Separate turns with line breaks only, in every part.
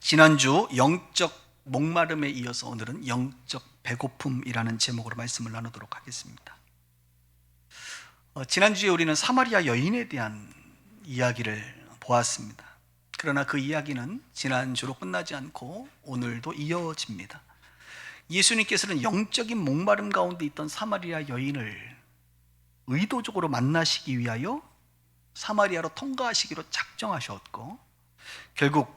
지난주 영적 목마름에 이어서 오늘은 영적 배고픔이라는 제목으로 말씀을 나누도록 하겠습니다. 지난주에 우리는 사마리아 여인에 대한 이야기를 보았습니다. 그러나 그 이야기는 지난주로 끝나지 않고 오늘도 이어집니다. 예수님께서는 영적인 목마름 가운데 있던 사마리아 여인을 의도적으로 만나시기 위하여 사마리아로 통과하시기로 작정하셨고, 결국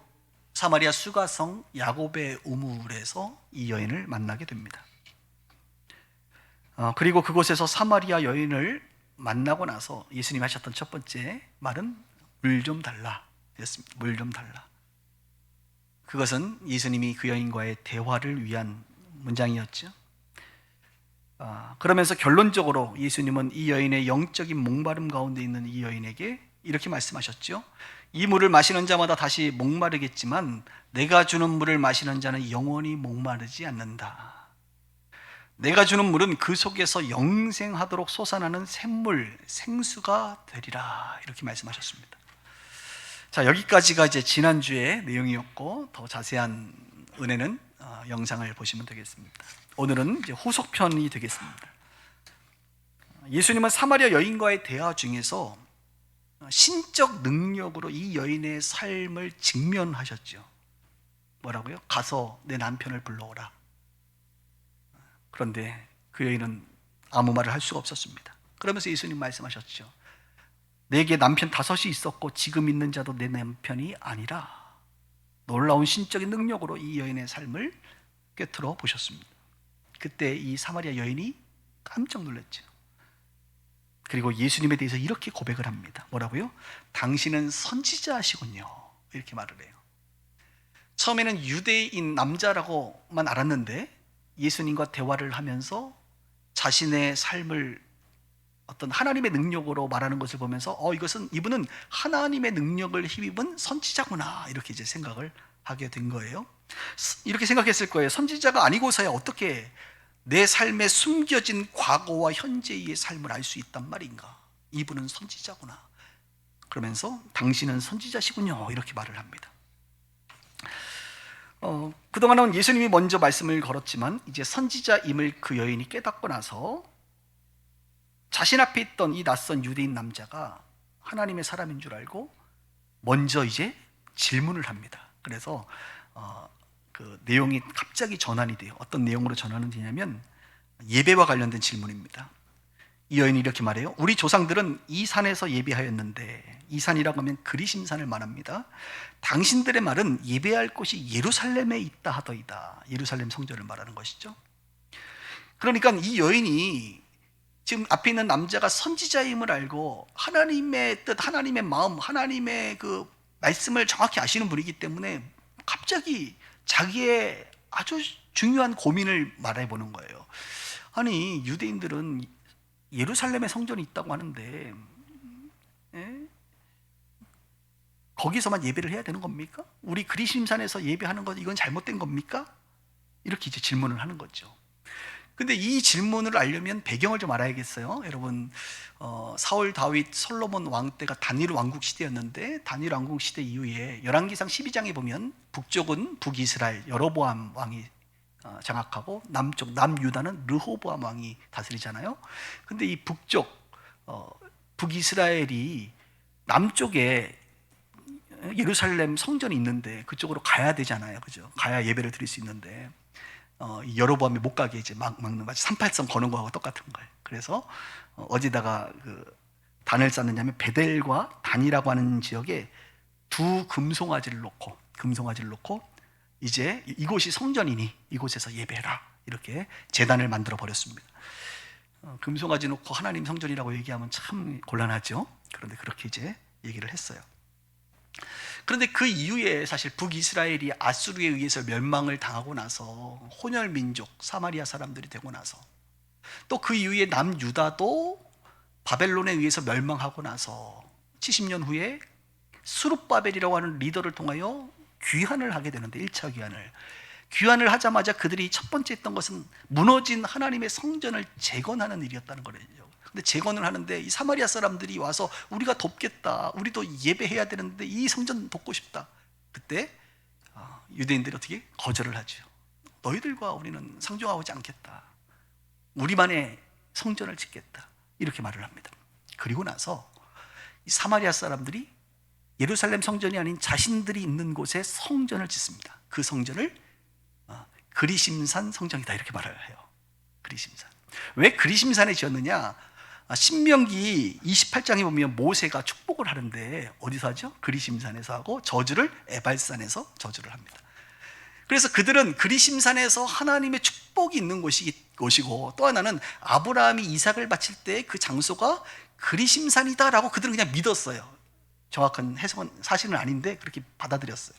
사마리아 수가성 야곱의 우물에서 이 여인을 만나게 됩니다. 그리고 그곳에서 사마리아 여인을 만나고 나서 예수님이 하셨던 첫 번째 말은 물 좀 달라 였습니다. 물 좀 달라. 그것은 예수님이 그 여인과의 대화를 위한 문장이었죠. 그러면서 결론적으로 예수님은 이 여인의 영적인 목마름 가운데 있는 이 여인에게 이렇게 말씀하셨죠. 이 물을 마시는 자마다 다시 목마르겠지만 내가 주는 물을 마시는 자는 영원히 목마르지 않는다. 내가 주는 물은 그 속에서 영생하도록 솟아나는 샘물, 생수가 되리라. 이렇게 말씀하셨습니다. 자, 여기까지가 이제 지난주의 내용이었고, 더 자세한 은혜는 영상을 보시면 되겠습니다. 오늘은 이제 후속편이 되겠습니다. 예수님은 사마리아 여인과의 대화 중에서 신적 능력으로 이 여인의 삶을 직면하셨죠. 뭐라고요? 가서 내 남편을 불러오라. 그런데 그 여인은 아무 말을 할 수가 없었습니다. 그러면서 예수님 말씀하셨죠. 내게 남편 5이 있었고 지금 있는 자도 내 남편이 아니라. 놀라운 신적인 능력으로 이 여인의 삶을 꿰뚫어 보셨습니다. 그때 이 사마리아 여인이 깜짝 놀랐죠. 그리고 예수님에 대해서 이렇게 고백을 합니다. 뭐라고요? 당신은 선지자시군요. 이렇게 말을 해요. 처음에는 유대인 남자라고만 알았는데 예수님과 대화를 하면서 자신의 삶을 어떤 하나님의 능력으로 말하는 것을 보면서 이분은 하나님의 능력을 힘입은 선지자구나, 이렇게 이제 생각을 하게 된 거예요. 이렇게 생각했을 거예요. 선지자가 아니고서야 어떻게 내 삶에 숨겨진 과거와 현재의 삶을 알 수 있단 말인가. 이분은 선지자구나. 그러면서 당신은 선지자시군요, 이렇게 말을 합니다. 그동안은 예수님이 먼저 말씀을 걸었지만 이제 선지자임을 그 여인이 깨닫고 나서 자신 앞에 있던 이 낯선 유대인 남자가 하나님의 사람인 줄 알고 먼저 이제 질문을 합니다. 그래서 그 내용이 갑자기 전환이 돼요. 어떤 내용으로 전환이 되냐면 예배와 관련된 질문입니다. 이 여인이 이렇게 말해요. 우리 조상들은 이 산에서 예배하였는데, 이 산이라고 하면 그리심산을 말합니다. 당신들의 말은 예배할 곳이 예루살렘에 있다 하더이다. 예루살렘 성전을 말하는 것이죠. 그러니까 이 여인이 지금 앞에 있는 남자가 선지자임을 알고 하나님의 뜻, 하나님의 마음, 하나님의 그 말씀을 정확히 아시는 분이기 때문에 갑자기 자기의 아주 중요한 고민을 말해보는 거예요. 아니, 유대인들은 예루살렘에 성전이 있다고 하는데 거기서만 예배를 해야 되는 겁니까? 우리 그리심산에서 예배하는 것, 이건 잘못된 겁니까? 이렇게 이제 질문을 하는 거죠. 근데 이 질문을 알려면 배경을 좀 알아야겠어요. 여러분, 사울, 다윗, 솔로몬 왕 때가 단일 왕국 시대였는데, 단일 왕국 시대 이후에 열왕기상 12장에 보면 북쪽은 북이스라엘 여로보암 왕이 장악하고 남쪽 남유다는 르호보암 왕이 다스리잖아요. 근데 이 북쪽 북이스라엘이 남쪽에 예루살렘 성전이 있는데 그쪽으로 가야 되잖아요. 그죠? 가야 예배를 드릴 수 있는데 여로보암이 못 가게 이제 막는, 마치 38선 거는 거하고 똑같은 거예요. 그래서 어디다가 그 단을 쌓느냐면 베델과 단이라고 하는 지역에 두 금송아지를 놓고 이제 이곳이 성전이니 이곳에서 예배해라, 이렇게 제단을 만들어 버렸습니다. 금송아지 놓고 하나님 성전이라고 얘기하면 참 곤란하죠. 그런데 그렇게 이제 얘기를 했어요. 그런데 그 이후에 사실 북이스라엘이 아수르에 의해서 멸망을 당하고 나서 혼혈민족 사마리아 사람들이 되고 나서, 또 그 이후에 남유다도 바벨론에 의해서 멸망하고 나서 70년 후에 스룹바벨이라고 하는 리더를 통하여 귀환을 하게 되는데, 1차 귀환을 하자마자 그들이 첫 번째 했던 것은 무너진 하나님의 성전을 재건하는 일이었다는 거예요. 근데 재건을 하는데 이 사마리아 사람들이 와서 우리가 돕겠다, 우리도 예배해야 되는데 이 성전 돕고 싶다. 그때 유대인들이 어떻게 거절을 하죠. 너희들과 우리는 상종하지 않겠다. 우리만의 성전을 짓겠다. 이렇게 말을 합니다. 그리고 나서 이 사마리아 사람들이 예루살렘 성전이 아닌 자신들이 있는 곳에 성전을 짓습니다. 그 성전을 그리심산 성전이다 이렇게 말을 해요. 그리심산. 왜 그리심산에 지었느냐? 신명기 28장에 보면 모세가 축복을 하는데 어디서 하죠? 그리심산에서 하고 저주를 에발산에서 저주를 합니다. 그래서 그들은 그리심산에서 하나님의 축복이 있는 곳이고, 또 하나는 아브라함이 이삭을 바칠 때 그 장소가 그리심산이다라고 그들은 그냥 믿었어요. 정확한 해석은 사실은 아닌데 그렇게 받아들였어요.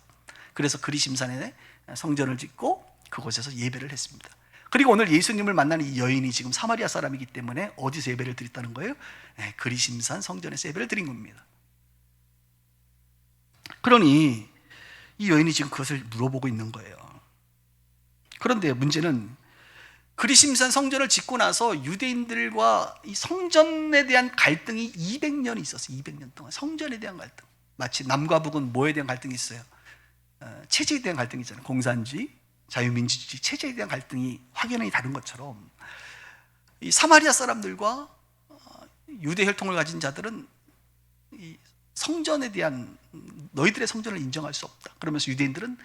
그래서 그리심산에 성전을 짓고 그곳에서 예배를 했습니다. 그리고 오늘 예수님을 만나는 이 여인이 지금 사마리아 사람이기 때문에 어디서 예배를 드렸다는 거예요? 그리심산 성전에서 예배를 드린 겁니다. 그러니 이 여인이 지금 그것을 물어보고 있는 거예요. 그런데 문제는 그리심산 성전을 짓고 나서 유대인들과 이 성전에 대한 갈등이 200년이 있었어요. 200년 동안 성전에 대한 갈등. 마치 남과 북은 뭐에 대한 갈등이 있어요? 체제에 대한 갈등이 있잖아요. 공산주의, 자유민주주의, 체제에 대한 갈등이 확연히 다른 것처럼 이 사마리아 사람들과 유대 혈통을 가진 자들은 이 성전에 대한, 너희들의 성전을 인정할 수 없다. 그러면서 유대인들은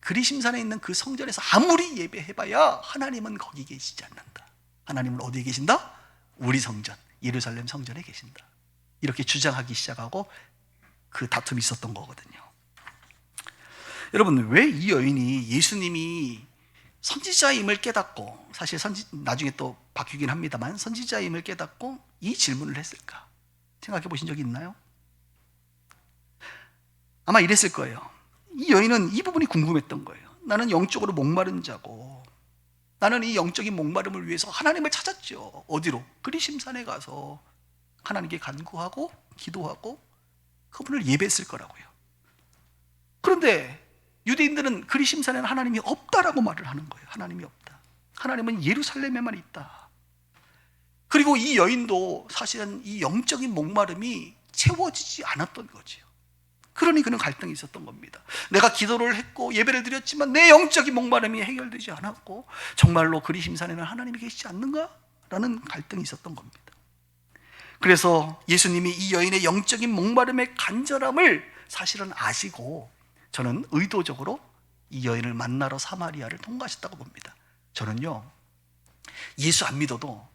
그리심산에 있는 그 성전에서 아무리 예배해봐야 하나님은 거기 계시지 않는다. 하나님은 어디에 계신다? 우리 성전, 예루살렘 성전에 계신다. 이렇게 주장하기 시작하고 그 다툼이 있었던 거거든요. 여러분, 왜 이 여인이 예수님이 선지자임을 깨닫고, 사실 나중에 또 바뀌긴 합니다만 선지자임을 깨닫고 이 질문을 했을까? 생각해 보신 적이 있나요? 아마 이랬을 거예요. 이 여인은 이 부분이 궁금했던 거예요. 나는 영적으로 목마른 자고, 나는 이 영적인 목마름을 위해서 하나님을 찾았죠. 어디로? 그리심산에 가서 하나님께 간구하고 기도하고 그분을 예배했을 거라고요. 그런데 유대인들은 그리심산에는 하나님이 없다라고 말을 하는 거예요. 하나님이 없다. 하나님은 예루살렘에만 있다. 그리고 이 여인도 사실은 이 영적인 목마름이 채워지지 않았던 거죠. 그러니 그는 갈등이 있었던 겁니다. 내가 기도를 했고 예배를 드렸지만 내 영적인 목마름이 해결되지 않았고 정말로 그리심산에는 하나님이 계시지 않는가? 라는 갈등이 있었던 겁니다. 그래서 예수님이 이 여인의 영적인 목마름의 간절함을 사실은 아시고 저는 의도적으로 이 여인을 만나러 사마리아를 통과하셨다고 봅니다. 저는요, 예수 안 믿어도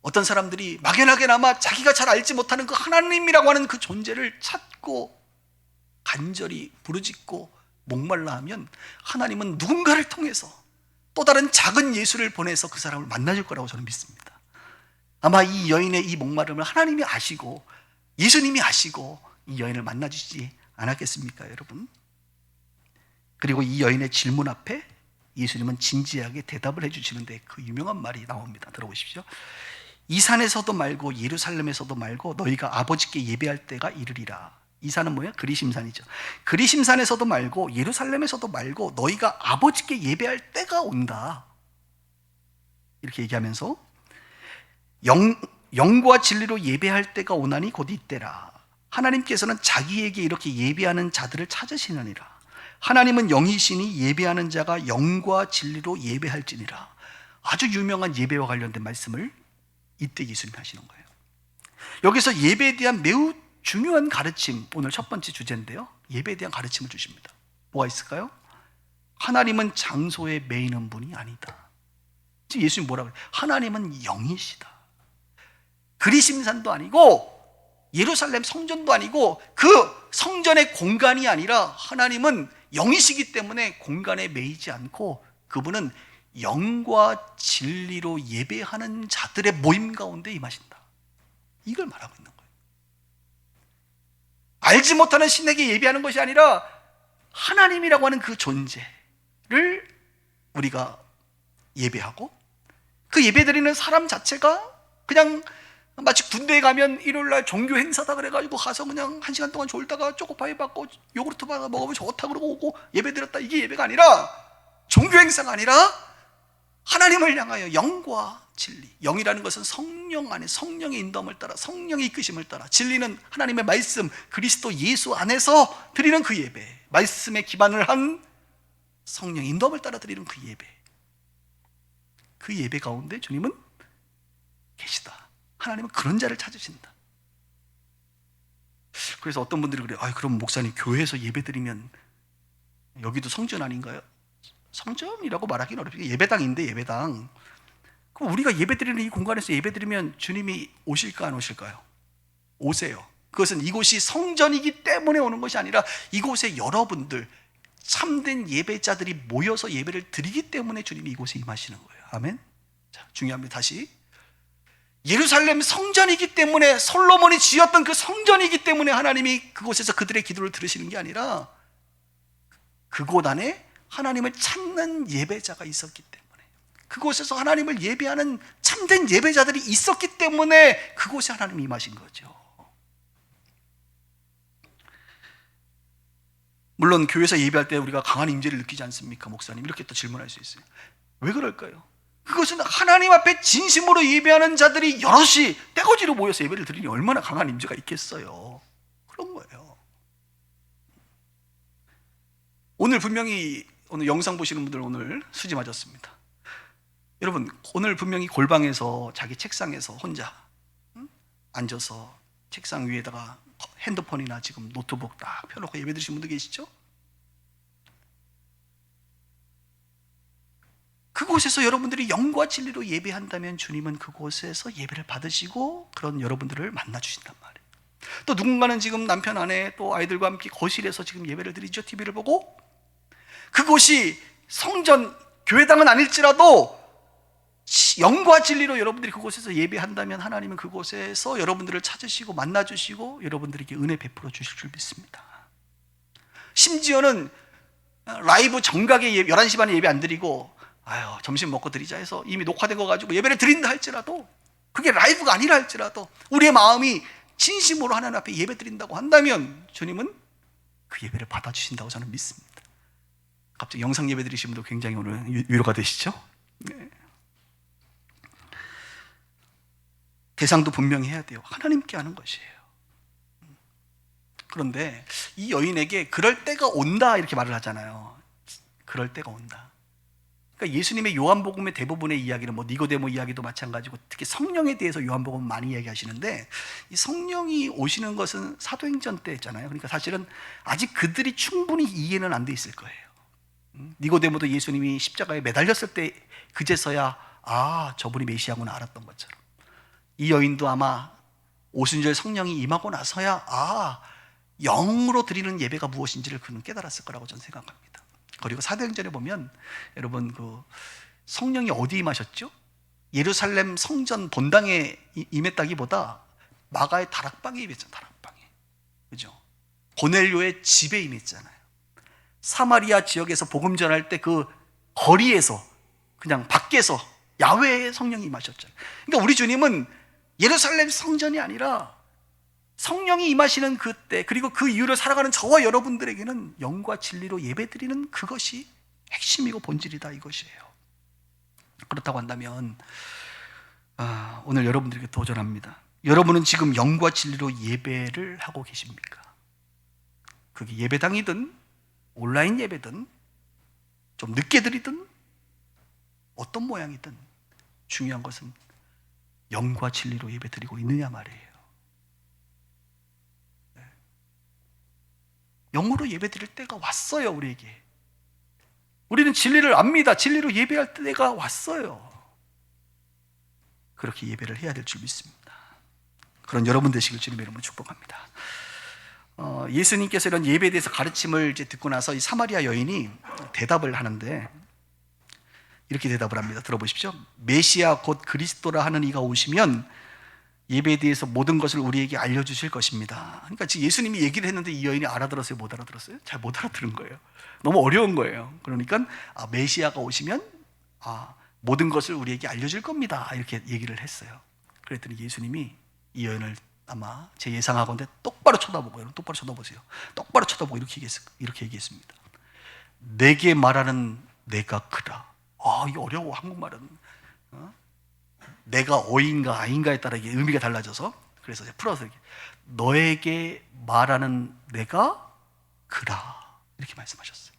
어떤 사람들이 막연하게나마 자기가 잘 알지 못하는 그 하나님이라고 하는 그 존재를 찾고 간절히 부르짖고 목말라 하면 하나님은 누군가를 통해서 또 다른 작은 예수를 보내서 그 사람을 만나줄 거라고 저는 믿습니다. 아마 이 여인의 이 목마름을 하나님이 아시고 예수님이 아시고 이 여인을 만나주시지 않았겠습니까, 여러분? 그리고 이 여인의 질문 앞에 예수님은 진지하게 대답을 해주시는데 그 유명한 말이 나옵니다. 들어보십시오. 이 산에서도 말고 예루살렘에서도 말고 너희가 아버지께 예배할 때가 이르리라. 이 산은 뭐예요? 그리심산이죠. 그리심산에서도 말고 예루살렘에서도 말고 너희가 아버지께 예배할 때가 온다. 이렇게 얘기하면서 영과 진리로 예배할 때가 오나니 곧 이때라. 하나님께서는 자기에게 이렇게 예배하는 자들을 찾으시느니라. 하나님은 영이시니 예배하는 자가 영과 진리로 예배할지니라. 아주 유명한 예배와 관련된 말씀을 이때 예수님이 하시는 거예요. 여기서 예배에 대한 매우 중요한 가르침, 오늘 첫 번째 주제인데요, 예배에 대한 가르침을 주십니다. 뭐가 있을까요? 하나님은 장소에 매이는 분이 아니다. 예수님 뭐라고 그래요? 하나님은 영이시다. 그리심산도 아니고 예루살렘 성전도 아니고 그 성전의 공간이 아니라 하나님은 영이시기 때문에 공간에 매이지 않고 그분은 영과 진리로 예배하는 자들의 모임 가운데 임하신다. 이걸 말하고 있는 거예요. 알지 못하는 신에게 예배하는 것이 아니라 하나님이라고 하는 그 존재를 우리가 예배하고 그 예배드리는 사람 자체가 그냥 마치 군대에 가면 일요일날 종교 행사다 그래가지고 가서 그냥 1시간 동안 졸다가 초코파이 받고 요구르트 받아 먹으면 좋다 그러고 오고 예배 드렸다, 이게 예배가 아니라, 종교 행사가 아니라 하나님을 향하여 영과 진리. 영이라는 것은 성령 안에 성령의 인도함을 따라, 성령의 이끄심을 따라, 진리는 하나님의 말씀 그리스도 예수 안에서 드리는 그 예배, 말씀에 기반을 한 성령의 인도함을 따라 드리는 그 예배, 그 예배 가운데 주님은 계시다. 하나님은 그런 자를 찾으신다. 그래서 어떤 분들이 그래요. 그럼 목사님 교회에서 예배 드리면 여기도 성전 아닌가요? 성전이라고 말하기는 어렵죠. 예배당인데 예배당. 그럼 우리가 예배 드리는 이 공간에서 예배 드리면 주님이 오실까 안 오실까요? 오세요. 그것은 이곳이 성전이기 때문에 오는 것이 아니라 이곳에 여러분들 참된 예배자들이 모여서 예배를 드리기 때문에 주님이 이곳에 임하시는 거예요. 아멘. 자, 중요합니다. 다시. 예루살렘 성전이기 때문에, 솔로몬이 지었던 그 성전이기 때문에 하나님이 그곳에서 그들의 기도를 들으시는 게 아니라 그곳 안에 하나님을 찾는 예배자가 있었기 때문에, 그곳에서 하나님을 예배하는 참된 예배자들이 있었기 때문에 그곳에 하나님이 임하신 거죠. 물론 교회에서 예배할 때 우리가 강한 임재를 느끼지 않습니까? 목사님, 이렇게 또 질문할 수 있어요. 왜 그럴까요? 그것은 하나님 앞에 진심으로 예배하는 자들이 여럿이 떼거지로 모여서 예배를 드리니 얼마나 강한 임재가 있겠어요. 그런 거예요. 오늘 분명히, 오늘 영상 보시는 분들 오늘 수지 맞았습니다. 여러분, 오늘 분명히 골방에서 자기 책상에서 혼자 앉아서 책상 위에다가 핸드폰이나 지금 노트북 딱 펴놓고 예배 드리신 분들 계시죠? 그곳에서 여러분들이 영과 진리로 예배한다면 주님은 그곳에서 예배를 받으시고 그런 여러분들을 만나 주신단 말이에요. 또 누군가는 지금 남편, 아내, 또 아이들과 함께 거실에서 지금 예배를 드리죠. TV를 보고. 그곳이 성전, 교회당은 아닐지라도 영과 진리로 여러분들이 그곳에서 예배한다면 하나님은 그곳에서 여러분들을 찾으시고 만나 주시고 여러분들에게 은혜 베풀어 주실 줄 믿습니다. 심지어는 라이브 정각에 11시 반에 예배 안 드리고 점심 먹고 드리자 해서 이미 녹화된 거 가지고 예배를 드린다 할지라도, 그게 라이브가 아니라 할지라도 우리의 마음이 진심으로 하나님 앞에 예배 드린다고 한다면 주님은 그 예배를 받아주신다고 저는 믿습니다. 갑자기 영상 예배 드리신 분도 굉장히 오늘 위로가 되시죠? 네. 대상도 분명히 해야 돼요. 하나님께 하는 것이에요. 그런데 이 여인에게 그럴 때가 온다 이렇게 말을 하잖아요. 그럴 때가 온다. 그러니까 예수님의 요한복음의 대부분의 이야기는 니고데모 이야기도 마찬가지고 특히 성령에 대해서 요한복음은 많이 이야기하시는데, 이 성령이 오시는 것은 사도행전 때 했잖아요. 그러니까 사실은 아직 그들이 충분히 이해는 안 돼 있을 거예요. 니고데모도 예수님이 십자가에 매달렸을 때 그제서야 저분이 메시아구나 알았던 것처럼, 이 여인도 아마 오순절 성령이 임하고 나서야 영으로 드리는 예배가 무엇인지를 그는 깨달았을 거라고 저는 생각합니다. 그리고 사도행전에 보면 여러분 그 성령이 어디 임하셨죠? 예루살렘 성전 본당에 임했다기보다 마가의 다락방에 임했잖아요. 다락방에. 그죠? 고넬료의 집에 임했잖아요. 사마리아 지역에서 복음 전할 때 그 거리에서, 그냥 밖에서 야외에 성령이 임하셨잖아요. 그러니까 우리 주님은 예루살렘 성전이 아니라 성령이 임하시는 그때, 그리고 그 이후로 살아가는 저와 여러분들에게는 영과 진리로 예배드리는 그것이 핵심이고 본질이다 이것이에요. 그렇다고 한다면 오늘 여러분들에게 도전합니다. 여러분은 지금 영과 진리로 예배를 하고 계십니까? 그게 예배당이든 온라인 예배든 좀 늦게 드리든 어떤 모양이든 중요한 것은 영과 진리로 예배드리고 있느냐 말이에요. 영으로 예배드릴 때가 왔어요. 우리에게. 우리는 진리를 압니다. 진리로 예배할 때가 왔어요. 그렇게 예배를 해야 될 줄 믿습니다. 그런 여러분 되시길 주님의 이름으로 축복합니다. 예수님께서 이런 예배에 대해서 가르침을 이제 듣고 나서 이 사마리아 여인이 대답을 하는데 이렇게 대답을 합니다. 들어보십시오. 메시아 곧 그리스도라 하는 이가 오시면 예배에 대해서 모든 것을 우리에게 알려주실 것입니다. 그러니까 지금 예수님이 얘기를 했는데 이 여인이 알아들었어요? 못 알아들었어요? 잘 못 알아들은 거예요. 너무 어려운 거예요. 그러니까 메시아가 오시면 모든 것을 우리에게 알려줄 겁니다. 이렇게 얘기를 했어요. 그랬더니 예수님이 이 여인을 아마 제 예상하건대 똑바로 쳐다보고, 여러분 똑바로 쳐다보세요. 똑바로 쳐다보고 이렇게 얘기했습니다. 내게 말하는 내가 그라. 이거 어려워, 한국말은. 내가 어인가 아인가에 따라 이게 의미가 달라져서, 그래서 풀어서 이렇게 너에게 말하는 내가 그라 이렇게 말씀하셨어요.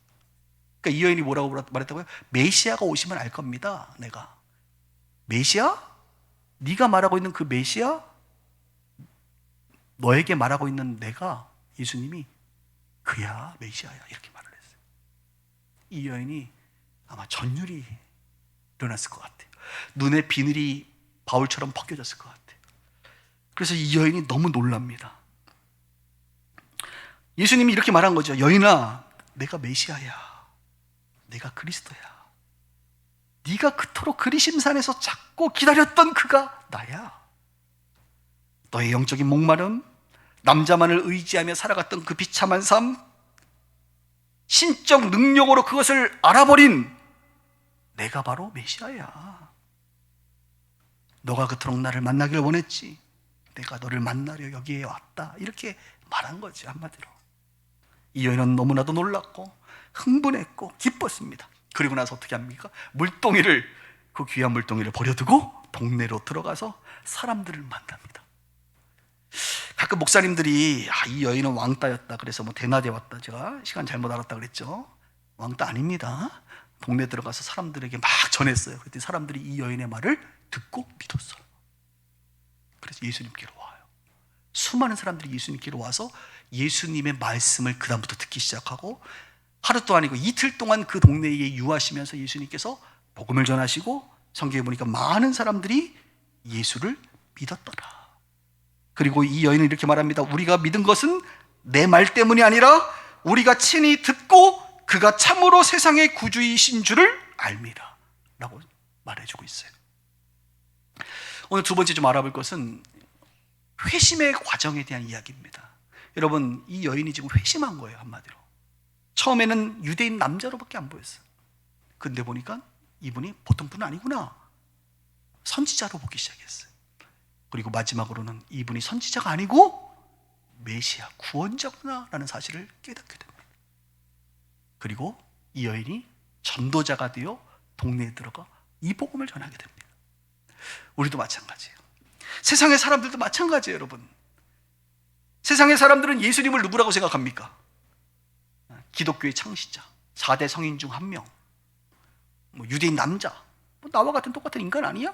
그러니까 이 여인이 뭐라고 말했다고요? 메시아가 오시면 알 겁니다. 내가. 메시아? 네가 말하고 있는 그 메시아? 너에게 말하고 있는 내가, 예수님이 그야 메시아야, 이렇게 말을 했어요. 이 여인이 아마 전율이 일어났을 것 같아요. 눈에 비늘이 바울처럼 벗겨졌을 것 같아요. 그래서 이 여인이 너무 놀랍니다. 예수님이 이렇게 말한 거죠. 여인아, 내가 메시아야. 내가 그리스도야. 네가 그토록 그리심산에서 찾고 기다렸던 그가 나야. 너의 영적인 목마름, 남자만을 의지하며 살아갔던 그 비참한 삶, 신적 능력으로 그것을 알아버린 내가 바로 메시아야. 너가 그토록 나를 만나기를 원했지. 내가 너를 만나려 여기에 왔다. 이렇게 말한 거지, 한마디로. 이 여인은 너무나도 놀랐고 흥분했고 기뻤습니다. 그리고 나서 어떻게 합니까? 그 귀한 물동이를 버려두고 동네로 들어가서 사람들을 만납니다. 가끔 목사님들이 이 여인은 왕따였다, 그래서 대낮에 왔다, 제가 시간 잘못 알았다 그랬죠. 왕따 아닙니다. 동네 들어가서 사람들에게 막 전했어요. 그랬더니 사람들이 이 여인의 말을 듣고 믿었어요. 그래서 예수님께로 와요. 수많은 사람들이 예수님께로 와서 예수님의 말씀을 그 다음부터 듣기 시작하고, 하루 또 아니고 이틀 동안 그 동네에 유하시면서 예수님께서 복음을 전하시고, 성경에 보니까 많은 사람들이 예수를 믿었더라. 그리고 이 여인은 이렇게 말합니다. 우리가 믿은 것은 내 말 때문이 아니라 우리가 친히 듣고 그가 참으로 세상의 구주이신 줄을 압니다, 라고 말해주고 있어요. 오늘 두 번째 좀 알아볼 것은 회심의 과정에 대한 이야기입니다. 여러분, 이 여인이 지금 회심한 거예요, 한마디로. 처음에는 유대인 남자로밖에 안 보였어요. 근데 보니까 이분이 보통 분은 아니구나, 선지자로 보기 시작했어요. 그리고 마지막으로는 이분이 선지자가 아니고 메시아, 구원자구나 라는 사실을 깨닫게 됩니다. 그리고 이 여인이 전도자가 되어 동네에 들어가 이 복음을 전하게 됩니다. 우리도 마찬가지예요. 세상의 사람들도 마찬가지예요, 여러분. 세상의 사람들은 예수님을 누구라고 생각합니까? 기독교의 창시자, 4대 성인 중 한 명, 유대인 남자, 나와 같은 똑같은 인간 아니야?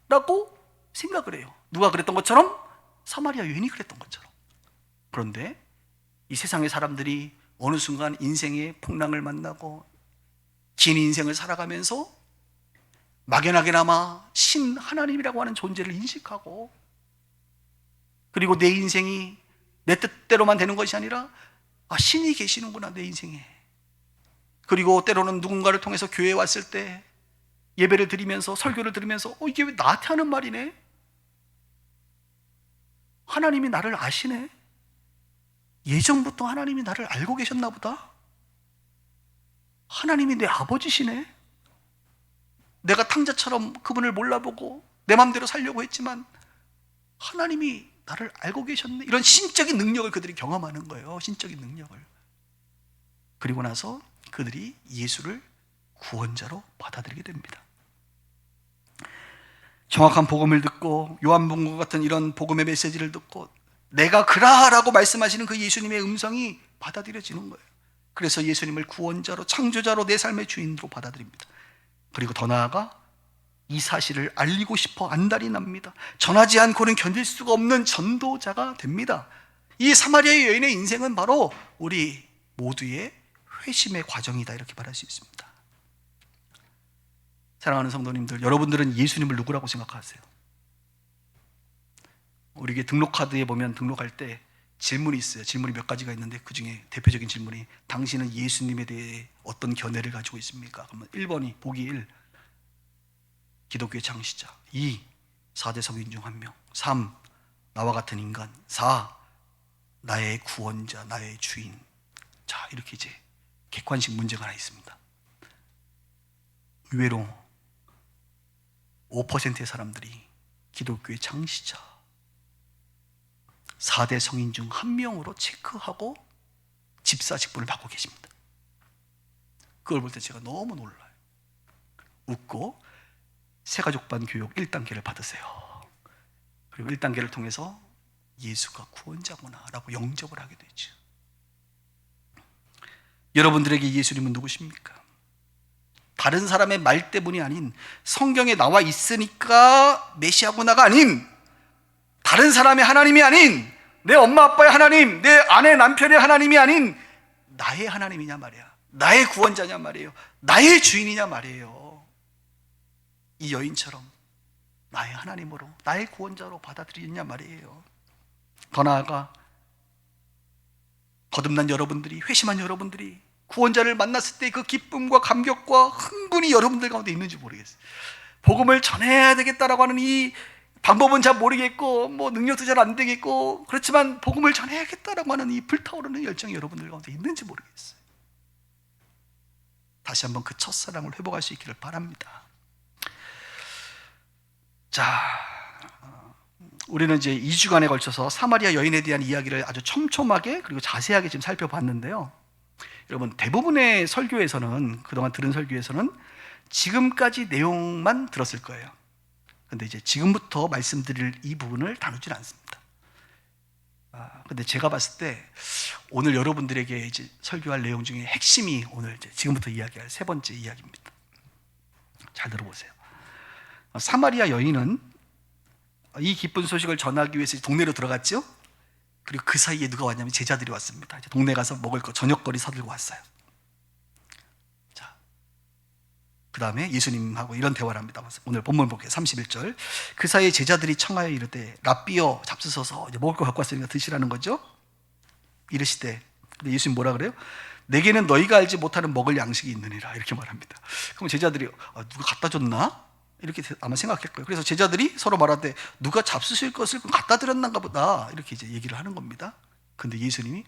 라고 생각을 해요. 누가 그랬던 것처럼? 사마리아 여인이 그랬던 것처럼. 그런데 이 세상의 사람들이 어느 순간 인생의 풍랑을 만나고 긴 인생을 살아가면서 막연하게나마 신 하나님이라고 하는 존재를 인식하고, 그리고 내 인생이 내 뜻대로만 되는 것이 아니라 신이 계시는구나, 내 인생에. 그리고 때로는 누군가를 통해서 교회에 왔을 때 예배를 드리면서, 설교를 들으면서 이게 왜 나한테 하는 말이네? 하나님이 나를 아시네? 예전부터 하나님이 나를 알고 계셨나 보다? 하나님이 내 아버지시네? 내가 탕자처럼 그분을 몰라보고 내 마음대로 살려고 했지만 하나님이 나를 알고 계셨네. 이런 신적인 능력을 그들이 경험하는 거예요. 신적인 능력을. 그리고 나서 그들이 예수를 구원자로 받아들이게 됩니다. 정확한 복음을 듣고 요한복음과 같은 이런 복음의 메시지를 듣고 내가 그라라고 말씀하시는 그 예수님의 음성이 받아들여지는 거예요. 그래서 예수님을 구원자로, 창조자로, 내 삶의 주인으로 받아들입니다. 그리고 더 나아가 이 사실을 알리고 싶어 안달이 납니다. 전하지 않고는 견딜 수가 없는 전도자가 됩니다. 이 사마리아 여인의 인생은 바로 우리 모두의 회심의 과정이다, 이렇게 말할 수 있습니다. 사랑하는 성도님들, 여러분들은 예수님을 누구라고 생각하세요? 우리 등록카드에 보면 등록할 때 질문이 있어요. 질문이 몇 가지가 있는데 그 중에 대표적인 질문이 당신은 예수님에 대해 어떤 견해를 가지고 있습니까? 그러면 1번이 보기 1, 기독교의 창시자. 2, 4대 성인 중 한 명. 3, 나와 같은 인간. 4, 나의 구원자, 나의 주인. 자, 이렇게 이제 객관식 문제가 하나 있습니다. 의외로 5%의 사람들이 기독교의 창시자, 4대 성인 중 한 명으로 체크하고 집사 직분을 받고 계십니다. 그걸 볼 때 제가 너무 놀라요. 웃고 새가족반 교육 1단계를 받으세요. 그리고 1단계를 통해서 예수가 구원자구나 라고 영접을 하게 되죠. 여러분들에게 예수님은 누구십니까? 다른 사람의 말 때문이 아닌 성경에 나와 있으니까 메시아구나가 아닌, 다른 사람의 하나님이 아닌, 내 엄마 아빠의 하나님, 내 아내 남편의 하나님이 아닌 나의 하나님이냐 말이야. 나의 구원자냐 말이에요. 나의 주인이냐 말이에요. 이 여인처럼 나의 하나님으로, 나의 구원자로 받아들이냐 말이에요. 더 나아가 거듭난 여러분들이, 회심한 여러분들이 구원자를 만났을 때 그 기쁨과 감격과 흥분이 여러분들 가운데 있는지 모르겠어요. 복음을 전해야 되겠다라고 하는 이 방법은 잘 모르겠고, 뭐 능력도 잘 안 되겠고, 그렇지만 복음을 전해야겠다라고 하는 이 불타오르는 열정이 여러분들 가운데 있는지 모르겠어요. 다시 한번 그 첫사랑을 회복할 수 있기를 바랍니다. 자, 우리는 이제 2주간에 걸쳐서 사마리아 여인에 대한 이야기를 아주 촘촘하게 그리고 자세하게 지금 살펴봤는데요. 여러분, 대부분의 설교에서는, 그동안 들은 설교에서는 지금까지 내용만 들었을 거예요. 근데 이제 지금부터 말씀드릴 이 부분을 다루진 않습니다. 근데 제가 봤을 때 오늘 여러분들에게 이제 설교할 내용 중에 핵심이 오늘 이제 지금부터 이야기할 세 번째 이야기입니다. 잘 들어보세요. 사마리아 여인은 이 기쁜 소식을 전하기 위해서 동네로 들어갔죠. 그리고 그 사이에 누가 왔냐면 제자들이 왔습니다. 이제 동네 가서 먹을 거 저녁거리 사들고 왔어요. 자, 그 다음에 예수님하고 이런 대화를 합니다. 오늘 본문 볼게요. 31절. 그 사이에 제자들이 청하여 이르되 랍비여 잡수소서. 이제 먹을 거 갖고 왔으니까 드시라는 거죠. 이르시되, 근데 예수님 뭐라 그래요? 내게는 너희가 알지 못하는 먹을 양식이 있느니라, 이렇게 말합니다. 그럼 제자들이 누가 갖다 줬나? 이렇게 아마 생각할 거예요. 그래서 제자들이 서로 말하되 누가 잡수실 것을 갖다 드렸는가 보다, 이렇게 이제 얘기를 하는 겁니다. 근데 예수님이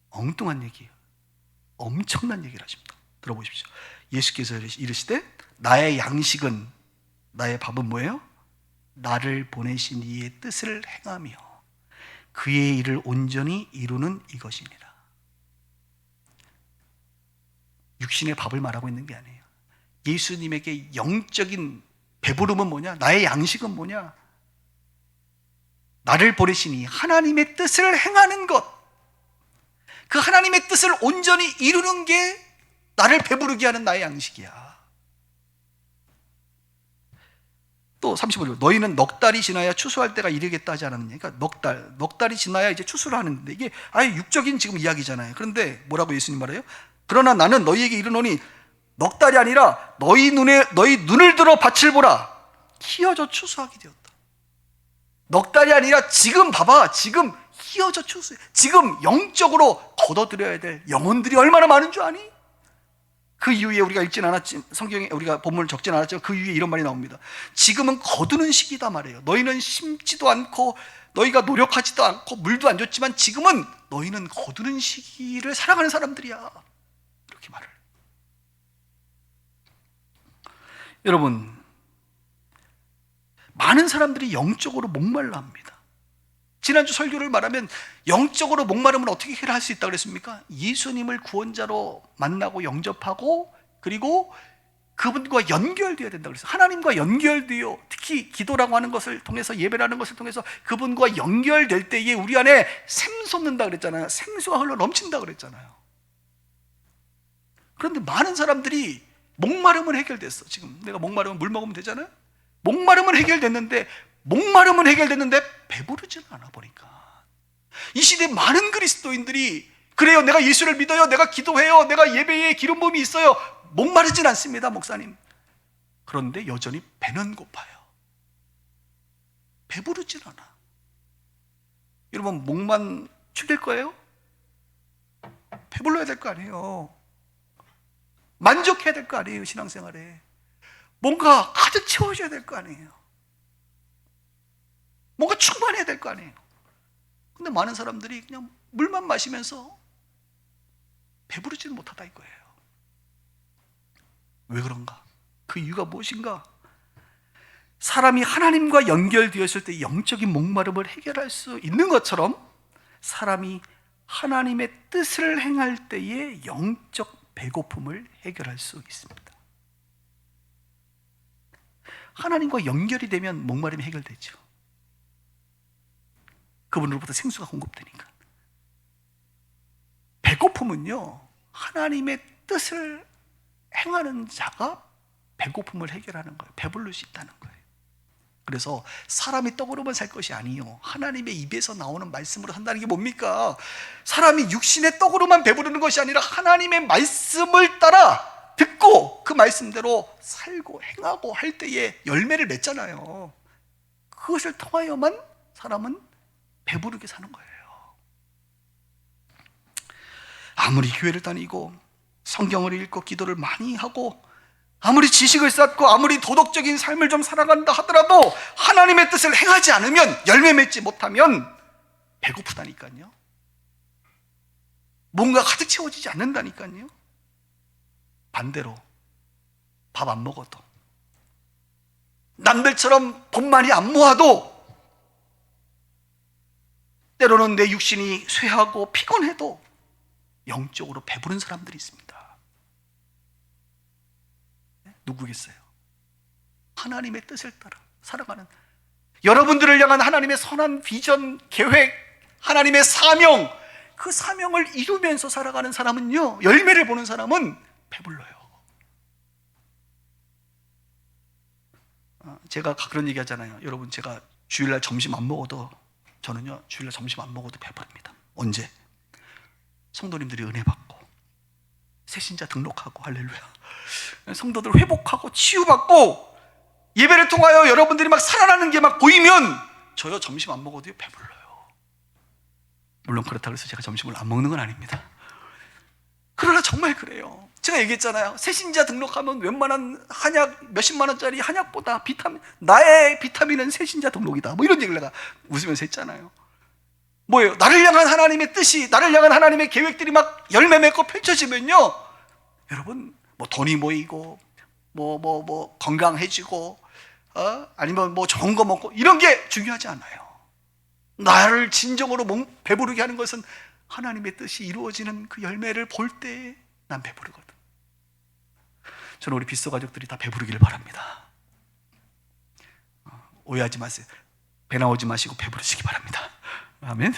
엉뚱한 얘기예요. 엄청난 얘기를 하십니다. 들어보십시오. 예수께서 이르시되 나의 양식은, 나의 밥은 뭐예요? 나를 보내신 이의 뜻을 행하며 그의 일을 온전히 이루는 이것이니라. 육신의 밥을 말하고 있는 게 아니에요. 예수님에게 영적인 배부름은 뭐냐? 나의 양식은 뭐냐? 나를 보내시니 하나님의 뜻을 행하는 것, 그 하나님의 뜻을 온전히 이루는 게 나를 배부르게 하는 나의 양식이야. 또 35절, 너희는 넉 달이 지나야 추수할 때가 이르겠다 하지 않았느냐? 그러니까 넉 달이 지나야 이제 추수를 하는데, 이게 아예 육적인 지금 이야기잖아요. 그런데 뭐라고 예수님 말해요? 그러나 나는 너희에게 이르노니 넉 달이 아니라 너희 눈을 들어 밭을 보라. 희어져 추수하게 되었다. 넉 달이 아니라 지금 봐봐. 지금 희어져 추수해. 지금 영적으로 걷어들여야 될 영혼들이 얼마나 많은 줄 아니? 그 이후에 우리가 읽진 않았지, 성경에 우리가 본문을 적진 않았지만 그 이후에 이런 말이 나옵니다. 지금은 거두는 시기다 말이에요. 너희는 심지도 않고 너희가 노력하지도 않고 물도 안 줬지만 지금은 너희는 거두는 시기를 살아가는 사람들이야. 이렇게 말을. 여러분, 많은 사람들이 영적으로 목말라 합니다. 지난주 설교를 말하면 영적으로 목마름을 어떻게 해결할 수 있다고 그랬습니까? 예수님을 구원자로 만나고 영접하고 그리고 그분과 연결되어야 된다고 그랬어요. 하나님과 연결되어, 특히 기도라고 하는 것을 통해서, 예배라는 것을 통해서 그분과 연결될 때에 우리 안에 샘솟는다 그랬잖아요. 생수가 흘러 넘친다 그랬잖아요. 그런데 많은 사람들이 목마름은 해결됐어. 지금 내가 목마르면 물 먹으면 되잖아요. 목마름은 해결됐는데 배부르지는 않아 보니까. 이 시대 많은 그리스도인들이 그래요, 내가 예수를 믿어요, 내가 기도해요, 내가 예배에 기름 부음이 있어요. 목마르진 않습니다, 목사님. 그런데 여전히 배는 고파요. 배부르진 않아. 여러분, 목만 축일 거예요? 배불러야 될 거 아니에요. 만족해야 될 거 아니에요. 신앙생활에 뭔가 가득 채워줘야 될 거 아니에요. 뭔가 충만해야 될 거 아니에요. 근데 많은 사람들이 그냥 물만 마시면서 배부르지는 못하다 이거예요. 왜 그런가? 그 이유가 무엇인가? 사람이 하나님과 연결되었을 때 영적인 목마름을 해결할 수 있는 것처럼 사람이 하나님의 뜻을 행할 때의 영적 배고픔을 해결할 수 있습니다. 하나님과 연결이 되면 목마름이 해결되죠. 그분으로부터 생수가 공급되니까. 배고픔은요, 하나님의 뜻을 행하는 자가 배고픔을 해결하는 거예요. 배부를 수 있다는 거예요. 그래서 사람이 떡으로만 살 것이 아니요, 하나님의 입에서 나오는 말씀으로 산다는 게 뭡니까? 사람이 육신의 떡으로만 배부르는 것이 아니라 하나님의 말씀을 따라 듣고 그 말씀대로 살고 행하고 할 때에 열매를 맺잖아요. 그것을 통하여만 사람은 배부르게 사는 거예요. 아무리 교회를 다니고 성경을 읽고 기도를 많이 하고 아무리 지식을 쌓고 아무리 도덕적인 삶을 좀 살아간다 하더라도 하나님의 뜻을 행하지 않으면, 열매 맺지 못하면 배고프다니까요. 뭔가 가득 채워지지 않는다니까요. 반대로 밥 안 먹어도, 남들처럼 돈 많이 안 모아도, 때로는 내 육신이 쇠하고 피곤해도 영적으로 배부른 사람들이 있습니다. 누구겠어요? 하나님의 뜻을 따라 살아가는, 여러분들을 향한 하나님의 선한 비전, 계획, 하나님의 사명, 그 사명을 이루면서 살아가는 사람은요, 열매를 보는 사람은 배불러요. 제가 그런 얘기 하잖아요. 여러분, 제가 주일날 점심 안 먹어도, 저는요 주일날 점심 안 먹어도 배부릅니다. 언제? 성도님들이 은혜 받고 새신자 등록하고, 할렐루야, 성도들 회복하고 치유받고 예배를 통하여 여러분들이 막 살아나는 게 막 보이면 저요 점심 안 먹어도 배불러요. 물론 그렇다고 해서 제가 점심을 안 먹는 건 아닙니다. 그러나 정말 그래요. 제가 얘기했잖아요. 새신자 등록하면 웬만한 한약, 몇십만 원짜리 한약보다 나의 비타민은 새신자 등록이다, 뭐 이런 얘기를 내가 웃으면서 했잖아요. 뭐예요? 나를 향한 하나님의 뜻이, 나를 향한 하나님의 계획들이 막 열매 맺고 펼쳐지면요, 여러분, 뭐 돈이 모이고 뭐 건강해지고 아니면 뭐 좋은 거 먹고 이런 게 중요하지 않아요. 나를 진정으로 배부르게 하는 것은 하나님의 뜻이 이루어지는 그 열매를 볼 때 난 배부르거든. 저는 우리 빗소 가족들이 다 배부르기를 바랍니다. 오해하지 마세요. 배 나오지 마시고 배부르시기 바랍니다. 아멘.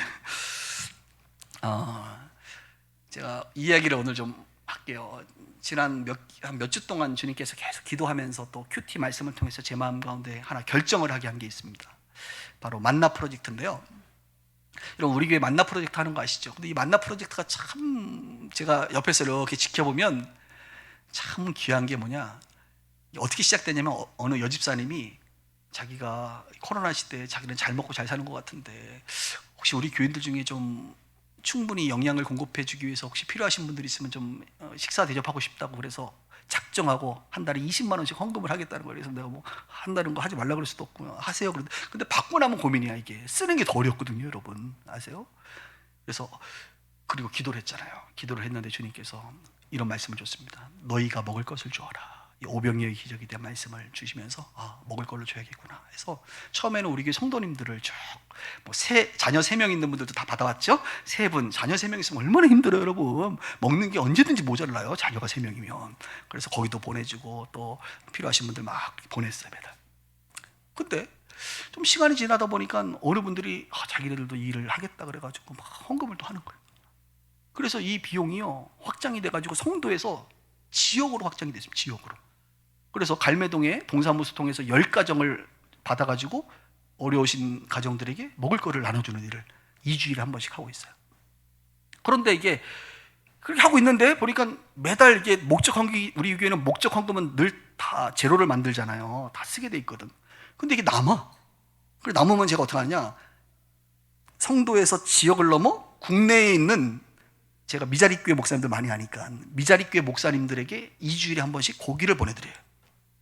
제가 이야기를 오늘 좀 할게요. 지난 몇 주 동안 주님께서 계속 기도하면서 또 큐티 말씀을 통해서 제 마음 가운데 하나 결정을 하게 한 게 있습니다. 바로 만나 프로젝트인데요. 여러분, 우리 교회 만나 프로젝트 하는 거 아시죠? 근데 이 만나 프로젝트가 참, 제가 옆에서 이렇게 지켜보면 참 귀한 게 뭐냐, 어떻게 시작되냐면, 어느 여집사님이 자기가 코로나 시대에 자기는 잘 먹고 잘 사는 것 같은데 혹시 우리 교인들 중에 좀 충분히 영양을 공급해 주기 위해서 혹시 필요하신 분들이 있으면 좀 식사 대접하고 싶다고, 그래서 작정하고 한 달에 20만 원씩 헌금을 하겠다는 거예요. 그래서 내가 뭐 한다는 거 하지 말라 그럴 수도 없고 하세요. 근데 받고 나면 고민이야. 이게 쓰는 게 더 어렵거든요, 여러분 아세요? 그래서 그리고 기도를 했잖아요. 기도를 했는데 주님께서 이런 말씀을 줬습니다. 너희가 먹을 것을 주어라. 이 오병이어의 기적에 대한 말씀을 주시면서 먹을 걸로 줘야겠구나 해서 처음에는 우리 교회 성도님들을 쭉, 뭐 자녀 3명 있는 분들도 다 받아왔죠. 3분, 자녀 3명 있으면 얼마나 힘들어요, 여러분. 먹는 게 언제든지 모자라요, 자녀가 3명이면. 그래서 거기도 보내주고 또 필요하신 분들 막 보냈어요, 매달. 근데 좀 시간이 지나다 보니까 어느 분들이 자기네들도 일을 하겠다 그래가지고 막 헌금을 또 하는 거예요. 그래서 이 비용이요 확장이 돼가지고 성도에서 지역으로 확장이 됐습니다. 지역으로. 그래서 갈매동에 동사무소 통해서 10가정을 받아가지고 어려우신 가정들에게 먹을 거를 나눠주는 일을 2주일에 한 번씩 하고 있어요. 그런데 이게 그렇게 하고 있는데 보니까 매달 이게 우리 교회는 목적 헌금은 늘 다 제로를 만들잖아요. 다 쓰게 돼 있거든. 근데 이게 남아. 그래 남으면 제가 어떻게 하냐, 성도에서 지역을 넘어 국내에 있는, 제가 미자립교회 목사님들 많이 아니까 미자립교회 목사님들에게 2주일에 한 번씩 고기를 보내드려요.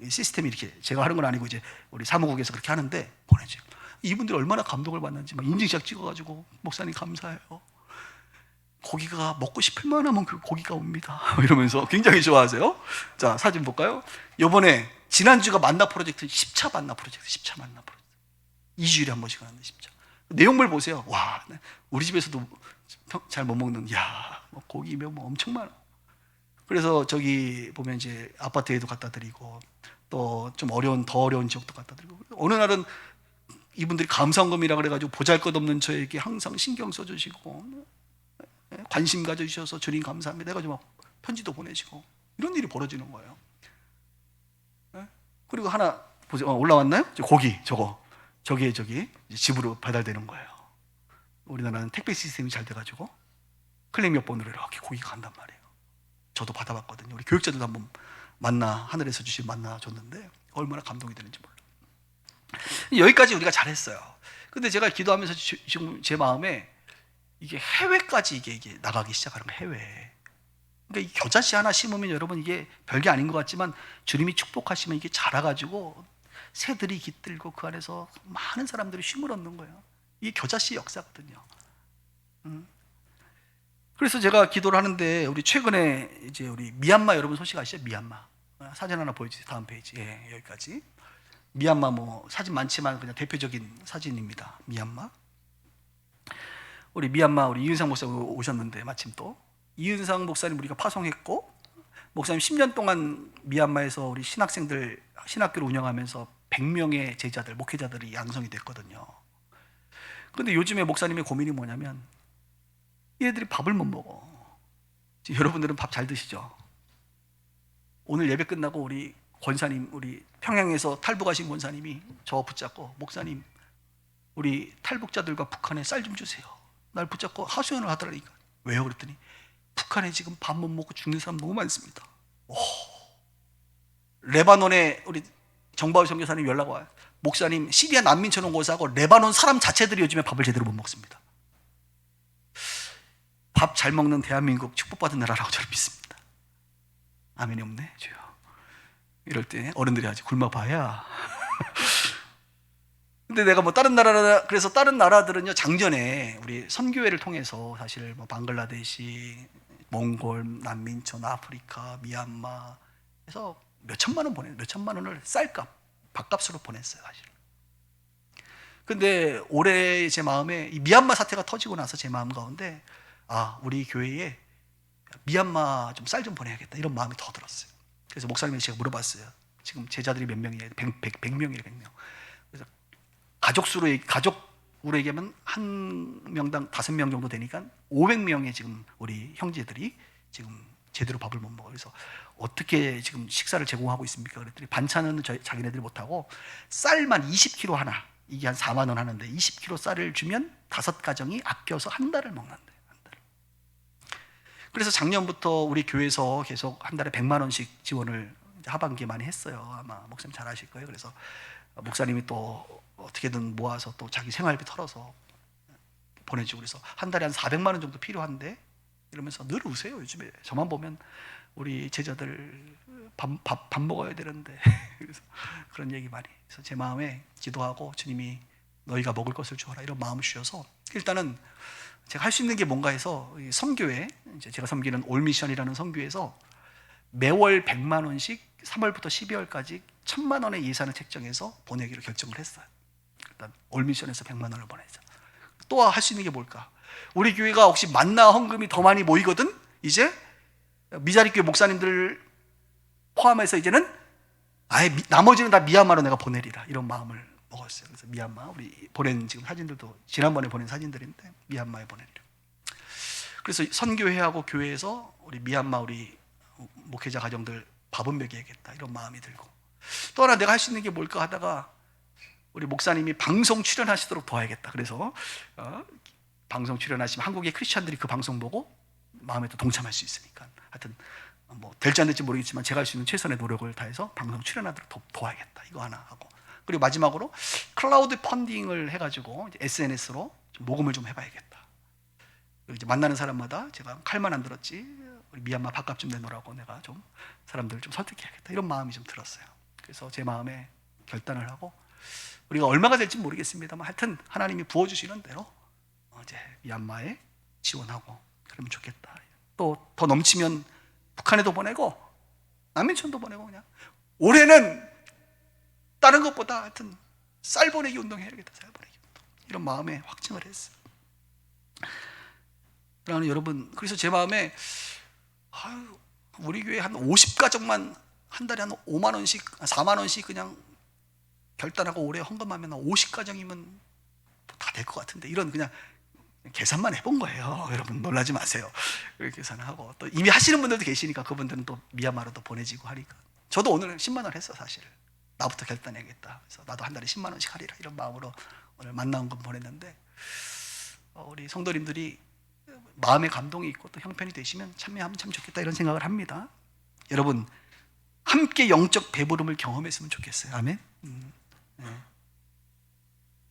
시스템이 이렇게 제가 하는 건 아니고 이제 우리 사무국에서 그렇게 하는데 보내줘요. 이분들이 얼마나 감동을 받는지 막 인증샷 찍어가지고 목사님 감사해요. 고기가 먹고 싶을 만하면 그 고기가 옵니다. 이러면서 굉장히 좋아하세요. 자, 사진 볼까요? 이번에 지난주가 만나 프로젝트 10차 만나 프로젝트, 10차 만나 프로젝트. 2주일에 한 번씩 하는데 10차. 내용물 보세요. 와, 우리 집에서도 잘 못 먹는, 고기면 뭐 엄청 많아. 그래서 저기 보면 이제 아파트에도 갖다 드리고 또 좀 더 어려운 지역도 갖다 드리고, 어느 날은 이분들이 감사헌금이라 그래가지고 보잘것없는 저에게 항상 신경 써주시고 관심 가져주셔서 주님 감사합니다 해가지고 막 편지도 보내시고 이런 일이 벌어지는 거예요. 예? 그리고 하나 보세요. 올라왔나요? 고기 저기 집으로 배달되는 거예요. 우리나라는 택배 시스템이 잘 돼가지고 클릭 몇 번으로 이렇게 고기가 간단 말이에요. 저도 받아봤거든요. 우리 교육자들도 한번 하늘에서 주신 만나 줬는데 얼마나 감동이 되는지 몰라요. 여기까지 우리가 잘했어요. 근데 제가 기도하면서 지금 제 마음에 이게 해외까지 이게 나가기 시작하는 거예요. 해외. 그러니까 이 겨자씨 하나 심으면 여러분 이게 별게 아닌 것 같지만 주님이 축복하시면 이게 자라가지고 새들이 깃들고 그 안에서 많은 사람들이 쉼을 얻는 거예요. 이게 겨자씨 역사거든요. 그래서 제가 기도를 하는데 우리 최근에 이제 우리 미얀마 여러분 소식 아시죠? 미얀마 사진 하나 보여주세요. 다음 페이지. 예, 여기까지. 미얀마 뭐 사진 많지만 그냥 대표적인 사진입니다. 미얀마. 우리 미얀마 우리 이은상 목사님 오셨는데 마침 또 이은상 목사님 우리가 파송했고 목사님 10년 동안 미얀마에서 우리 신학생들 신학교를 운영하면서 100명의 제자들 목회자들이 양성이 됐거든요. 그런데 요즘에 목사님의 고민이 뭐냐면 얘들이 밥을 못 먹어. 여러분들은 밥 잘 드시죠? 오늘 예배 끝나고 우리 권사님, 우리 평양에서 탈북하신 권사님이 저 붙잡고 목사님 우리 탈북자들과 북한에 쌀 좀 주세요. 날 붙잡고 하소연을 하더라니까. 왜요? 그랬더니 북한에 지금 밥 못 먹고 죽는 사람 너무 많습니다. 레바논에 우리 정바울 선교사님 연락 와요. 목사님 시리아 난민촌 온 곳하고 레바논 사람 자체들이 요즘에 밥을 제대로 못 먹습니다. 밥 잘 먹는 대한민국 축복받은 나라라고 저는 믿습니다. 아멘이 없네 주여. 이럴 때 어른들이 아주 굶어봐야. 근데 내가 뭐 다른 나라 그래서 다른 나라들은요 장전에 우리 선교회를 통해서 사실 뭐 방글라데시, 몽골, 난민촌, 아프리카, 미얀마 해서 몇 천만 원을 쌀값, 밥값으로 보냈어요 사실. 근데 올해 제 마음에 이 미얀마 사태가 터지고 나서 제 마음 가운데 우리 교회에 미얀마 좀 쌀 좀 보내야겠다 이런 마음이 더 들었어요. 그래서 목사님에게 제가 물어봤어요. 지금 제자들이 몇 명이에요? 100명이에요 100명. 그래서 가족으로 얘기하면 한 명당 5명 정도 되니까 500명의 지금 우리 형제들이 지금 제대로 밥을 못 먹어요. 그래서 어떻게 지금 식사를 제공하고 있습니까? 그랬더니 반찬은 자기네들이 못하고 쌀만 20kg 하나, 이게 한 4만 원 하는데 20kg 쌀을 주면 5가정이 아껴서 한 달을 먹는데. 그래서 작년부터 우리 교회에서 계속 한 달에 100만 원씩 지원을 하반기에 많이 했어요. 아마 목사님 잘 아실 거예요. 그래서 목사님이 또 어떻게든 모아서 또 자기 생활비 털어서 보내주고 그래서 한 달에 한 400만 원 정도 필요한데 이러면서 늘 우세요. 요즘에 저만 보면 우리 제자들 밥 먹어야 되는데 그래서 그런 얘기 많이. 그래서 제 마음에 기도하고 주님이 너희가 먹을 것을 주어라 이런 마음을 주셔서 일단은 제가 할 수 있는 게 뭔가 해서 선교회 이제 제가 섬기는 올미션이라는 선교회에서 매월 100만 원씩 3월부터 12월까지 1000만 원의 예산을 책정해서 보내기로 결정을 했어요. 일단 올미션에서 100만 원을 보내자. 또 할 수 있는 게 뭘까? 우리 교회가 혹시 만나 헌금이 더 많이 모이거든. 이제 미자리 교회 목사님들 포함해서 이제는 아예 나머지는 다 미얀마로 내가 보내리라 이런 마음을 먹었어요. 그래서 미얀마 우리 보낸 지금 사진들도 지난번에 보낸 사진들인데 미얀마에 보내리라. 그래서 선교회하고 교회에서 우리 미얀마 우리 목회자 가정들 밥은 먹여야겠다 이런 마음이 들고 또 하나 내가 할 수 있는 게 뭘까 하다가 우리 목사님이 방송 출연하시도록 도와야겠다. 그래서 방송 출연하시면 한국의 크리스찬들이 그 방송 보고 마음에 또 동참할 수 있으니까 하여튼 뭐 될지 안 될지 모르겠지만 제가 할 수 있는 최선의 노력을 다해서 방송 출연하도록 도와야겠다 이거 하나 하고 그리고 마지막으로 클라우드 펀딩을 해가지고 SNS로 좀 모금을 좀 해봐야겠다. 그리고 이제 만나는 사람마다 제가 칼만 안 들었지 우리 미얀마 밥값 좀 내놓으라고 내가 좀 사람들을 좀 설득해야겠다 이런 마음이 좀 들었어요. 그래서 제 마음에 결단을 하고 우리가 얼마가 될지 모르겠습니다만 하여튼 하나님이 부어주시는 대로 이제 미얀마에 지원하고 그러면 좋겠다. 또 더 넘치면 북한에도 보내고 난민촌도 보내고 그냥 올해는 다른 것보다 하여튼 쌀 보내기 운동 해야겠다. 쌀 보내기 운동 이런 마음에 확증을 했어요. 그러나 여러분 그래서 제 마음에 우리 교회 한 50가정만 한 달에 한 5만 원씩 4만 원씩 그냥 결단하고 올해 헌금하면 50가정이면 다 될 것 같은데 이런 그냥 계산만 해본 거예요. 여러분 놀라지 마세요. 그렇게 계산하고 또 이미 하시는 분들도 계시니까 그분들은 또 미얀마로도 보내지고 하니까 저도 오늘 10만 원 했어 사실. 나부터 결단해야겠다. 그래서 나도 한 달에 10만 원씩 하리라 이런 마음으로 오늘 만나온 건 보냈는데 우리 성도님들이 마음의 감동이 있고 또 형편이 되시면 참여하면 참 좋겠다 이런 생각을 합니다. 여러분 함께 영적 배부름을 경험했으면 좋겠어요. 아멘. 네.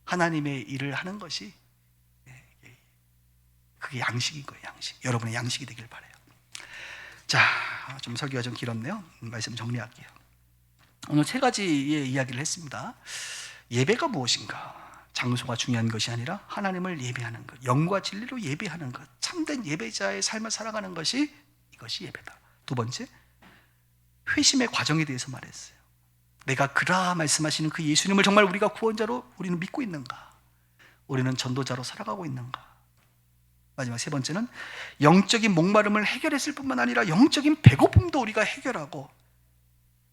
하나님의 일을 하는 것이 그게 양식인 거예요. 양식. 여러분의 양식이 되길 바라요. 자, 좀 설교가 좀 길었네요. 말씀 정리할게요. 오늘 세 가지의 이야기를 했습니다. 예배가 무엇인가? 장소가 중요한 것이 아니라 하나님을 예배하는 것, 영과 진리로 예배하는 것, 참된 예배자의 삶을 살아가는 것이 이것이 예배다. 두 번째, 회심의 과정에 대해서 말했어요. 내가 그라 말씀하시는 그 예수님을 정말 우리가 구원자로 우리는 믿고 있는가? 우리는 전도자로 살아가고 있는가? 마지막 세 번째는 영적인 목마름을 해결했을 뿐만 아니라 영적인 배고픔도 우리가 해결하고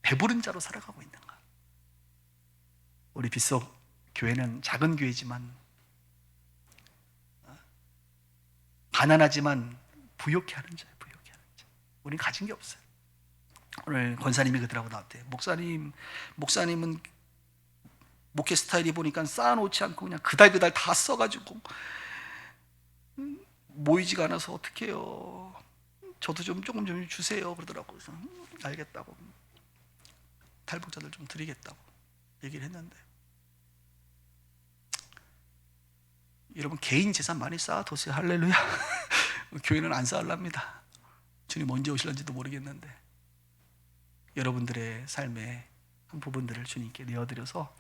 배부른 자로 살아가고 있는가? 우리 빗속 교회는 작은 교회지만 가난하지만 부욕해 하는 자예요. 부욕해 하는 자. 우리는 가진 게 없어요. 오늘 권사님이 그러더라고 나한테 목사님은 목회 스타일이 보니까 쌓아놓지 않고 그냥 그달 다 써가지고 모이지가 않아서 어떡해요. 저도 조금 좀 주세요 그러더라고. 그래서 알겠다고 탈북자들 좀 드리겠다고 얘기를 했는데 여러분 개인 재산 많이 쌓아두세요. 할렐루야. 교회는 안 쌓으랍니다. 주님 언제 오실런지도 모르겠는데 여러분들의 삶의 한 부분들을 주님께 내어드려서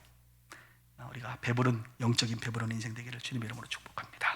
우리가 배부른 영적인 배부른 인생 되기를 주님의 이름으로 축복합니다.